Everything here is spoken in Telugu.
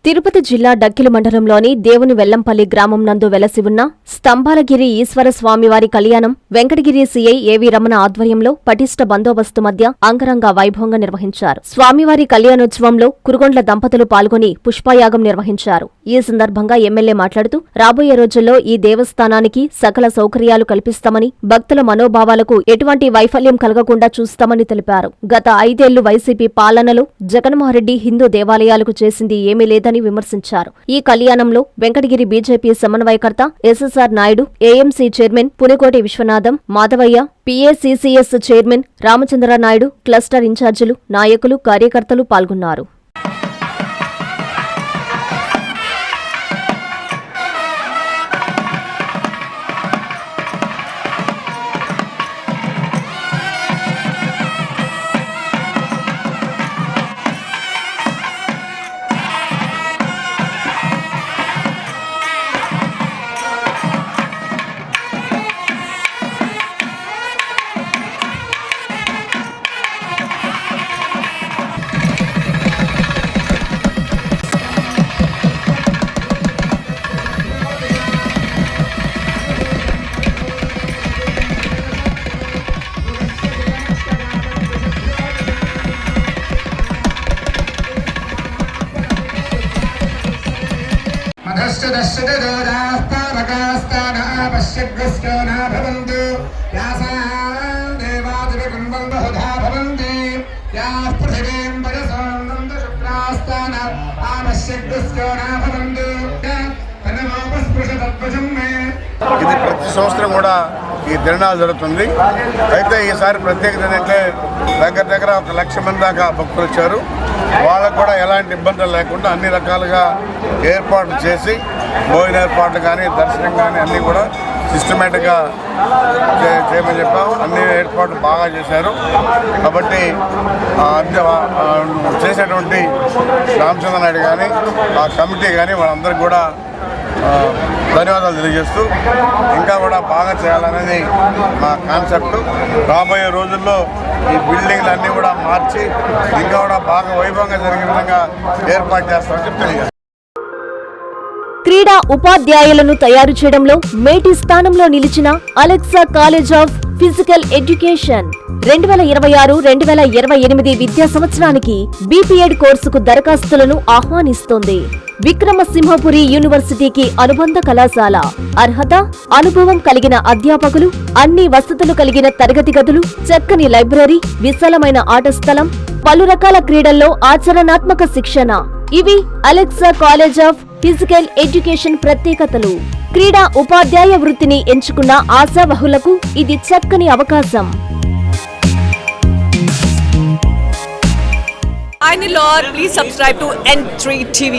తిరుపతి జిల్లా డక్కిలి మండలంలోని దేవుని వెల్లంపల్లి గ్రామం నందు వెలసి ఉన్న స్తంభాలగిరి ఈశ్వర స్వామివారి కళ్యాణం వెంకటగిరి సీఐ ఏవి రమణ ఆధ్వర్యంలో పటిష్ట బందోబస్తు మధ్య అంగరంగ వైభవంగా నిర్వహించారు. స్వామివారి కళ్యాణోత్సవంలో కురుగొండ్ల దంపతులు పాల్గొని పుష్పయాగం నిర్వహించారు. ఈ సందర్భంగా ఎమ్మెల్యే మాట్లాడుతూ రాబోయే రోజుల్లో ఈ దేవస్థానానికి సకల సౌకర్యాలు కల్పిస్తామని, భక్తుల మనోభావాలకు ఎటువంటి వైఫల్యం కలగకుండా చూస్తామని తెలిపారు. గత 5 ఏళ్లు వైసీపీ పాలనలో జగన్మోహన్రెడ్డి హిందూ దేవాలయాలకు చేసింది ఏమీ లేదని విమర్శించారు. ఈ కళ్యాణంలో వెంకటగిరి బీజేపీ సమన్వయకర్త SSR Naidu, AMC chairman Punikoti Viswanatham, Madhavayya, PACCS chairman Ramachandra Naidu, cluster ఇన్ఛార్జీలు, నాయకులు, కార్యకర్తలు పాల్గొన్నారు. ఇది ప్రతి సంవత్సరం కూడా ఈ తిరణాలు జరుగుతుంది. అయితే ఈసారి ప్రత్యేకత ఏంటంటే దగ్గర 1 లక్ష మంది దాకా భక్తులు వచ్చారు. వాళ్ళకు కూడా ఎలాంటి ఇబ్బందులు లేకుండా అన్ని రకాలుగా ఏర్పాట్లు చేసి భోజన ఏర్పాట్లు కానీ, దర్శనం కానీ అన్నీ కూడా సిస్టమేటిక్గా చేయమని చెప్పాము. అన్ని ఏర్పాట్లు బాగా చేశారు. కాబట్టి చేసేటువంటి రామచంద్ర నాయుడు కానీ, ఆ కమిటీ కానీ వాళ్ళందరికీ కూడా ధన్యవాదాలు తెలియజేస్తూ ఇంకా కూడా బాగా చేయాలనేది మా కాన్సెప్ట్. రాబోయే రోజుల్లో ఈ బిల్డింగ్లన్నీ కూడా మార్చి ఇంకా కూడా బాగా వైభవంగా జరిగే విధంగా ఏర్పాటు చేస్తామని చెప్పి తెలియజేస్తాం. క్రీడా ఉపాధ్యాయులను తయారు చేయడంలో మేటి స్థానంలో నిలిచిన Alexa college of physical education 2026-2028 విద్యా సంవత్సరానికి బీపీఎడ్ కోర్సుకు దరఖాస్తులను ఆహ్వానిస్తోంది. విక్రమసింహపురి యూనివర్సిటీకి అనుబంధ కళాశాల. అర్హత, అనుభవం కలిగిన అధ్యాపకులు, అన్ని వసతులు కలిగిన తరగతి గదులు, చక్కని లైబ్రరీ, విశాలమైన ఆట స్థలం, పలు రకాల క్రీడల్లో ఆచరణాత్మక శిక్షణ. ఇవి Alexa college of physical education ప్రత్యేకతలు. క్రీడా ఉపాధ్యాయ వృత్తిని ఎంచుకున్న ఆశావహులకు ఇది చక్కని అవకాశం. Please subscribe to N3 TV.